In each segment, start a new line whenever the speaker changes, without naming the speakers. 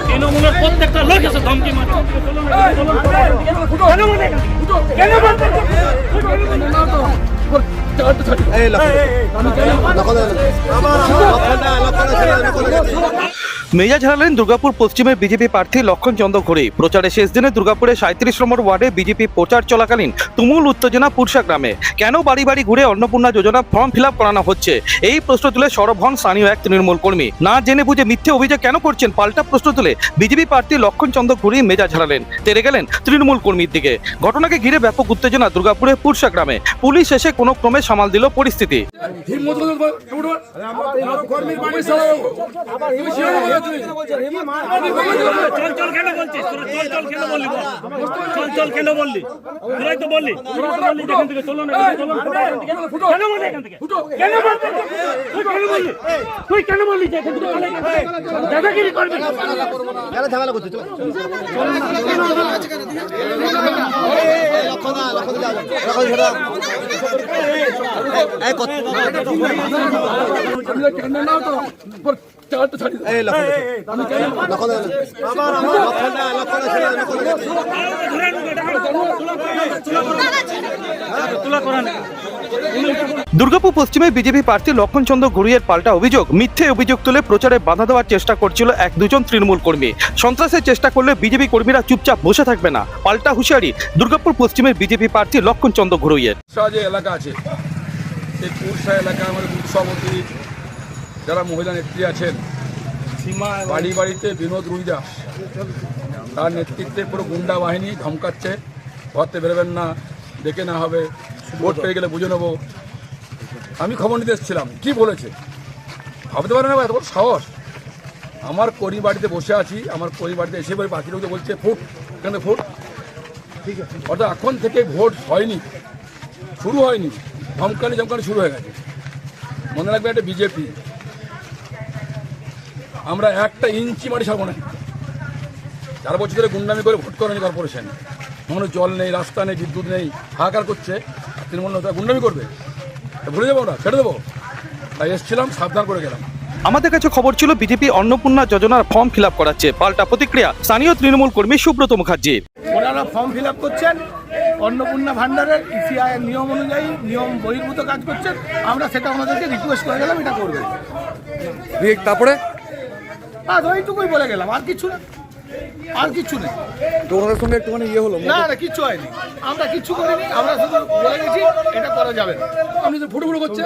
তৃণমূলের প্রত্যেকটা লোক এসে ধমকি মারছে।
মেজাজ হারালেন দুর্গাপুর পশ্চিমের বিজেপি প্রার্থী লক্ষণ চন্দ্র ঘড়ি। প্রচারের শেষ দিনে দুর্গাপুরের 37 নম্বর ওয়ার্ডে বিজেপি প্রচার চলাকালীন তুমুল উত্তেজনা পুরসা গ্রামে। কেন বাড়ি বাড়ি ঘুরে অন্নপূর্ণা যোজনা ফর্ম ফিল আপ করানো হচ্ছে, এই প্রশ্ন তুলে সরব হন স্থানীয় এক তৃণমূল কর্মী। না জেনে বুঝে মিথ্যে অভিযোগ কেন করছেন, পাল্টা প্রশ্ন তুলে বিজেপি প্রার্থী লক্ষণ চন্দ্র ঘড়ি মেজাজ হারালেন, তেড়ে গেলেন তৃণমূল কর্মীর দিকে। ঘটনাকে ঘিরে ব্যাপক উত্তেজনা দুর্গাপুরের পুরসা গ্রামে। পুলিশ এসে কোনো ক্রমে সামাল দিল পরিস্থিতি। দুর্গাপুর পশ্চিমে বিজেপি প্রার্থী লক্ষণ চন্দ্র ঘড়িয়ের পাল্টা অভিযোগ। মিথ্যে অভিযোগ তুলে প্রচারে বাধা দেওয়ার চেষ্টা করছিল এক দুজন তৃণমূল কর্মী। সন্ত্রাসের চেষ্টা করলে বিজেপি কর্মীরা চুপচাপ বসে থাকবে না, পাল্টা হুঁশিয়ারি দুর্গাপুর পশ্চিমের বিজেপি প্রার্থী লক্ষণ চন্দ্র ঘড়িয়ের।
যে এলাকা আছে এই পুরসা এলাকায় আমাদের বুথ সভাপতি যারা মহিলা নেত্রী আছেন, বাড়ি বাড়িতে বিনোদ রুইদা তার নেতৃত্বে পুরো গুন্ডা বাহিনী ধমকাচ্ছে, ঘরতে বেরোবেন না, দেখে না হবে, ভোট পেয়ে গেলে বুঝে নেবো। আমি খবর নিতে এসেছিলাম, কি বলেছে ভাবতে পারে না এত বড় সাহস। আমার করি বাড়িতে বসে আছি, আমার করি বাড়িতে এসে বলে বাকি লোক বলছে ফুট, এখানে ফুট। অর্থাৎ এখন থেকে ভোট হয়নি, শুরু হয়নি, ধমকানি ধমকানি শুরু হয়ে গেছে। মনে রাখবে এটা বিজেপি, আমরা একটা ইঞ্চি মাটি ছাড়বো না। 4 বছর ধরে গুন্ডামি করে ভোট করেনি কর্পোরেশন, কোনো জল নেই, রাস্তা নেই, বিদ্যুৎ নেই, হাহাকার করছে। তৃণমূল নেতা গুন্ডামি করবে, ভুলে যাবো না, ছেড়ে দেবো। তাই এসেছিলাম, সাবধান করে গেলাম।
আমাদের কাছে খবর ছিল বিজেপি অন্নপূর্ণা যোজনার ফর্ম ফিল আপ করাচ্ছে, পাল্টা প্রতিক্রিয়া স্থানীয় তৃণমূল কর্মী সুব্রত মুখার্জির।
ওনারা ফর্ম ফিল আপ করছেন, অন্নপূর্ণা ভান্ডারের ইসিআই এর নিয়ম অনুযায়ী নিয়ম বহির্ভূত কাজ করছেন। আমরা সেটা ওনাদেরকে রিকোয়েস্ট করে গেলাম, এটা করবেন।
তারপরে
ওইটুকুই বলে গেলাম, আর কিছু না, আর কিছু নেই।
তো ওনাদের সঙ্গে একটুখানি হলো
না না, কিচ্ছু হয়নি, আমরা কিচ্ছু করিনি, আমরা শুধু বলে গেছি এটা করা যাবে না।
আপনি যে ফুটো ফুটো করছে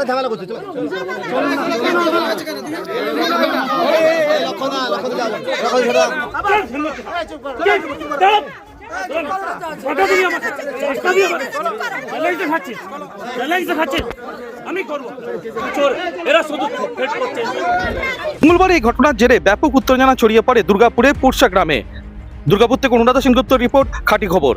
ঝামেলা করছিস
মঙ্গলবার এই ঘটনার জেরে ব্যাপক উত্তেজনা ছড়িয়ে পড়ে দুর্গাপুরের পুরসা গ্রামে। দুর্গাপুর থেকে অনুরাধা সেনগুপ্তর রিপোর্ট, খাঁটি খবর।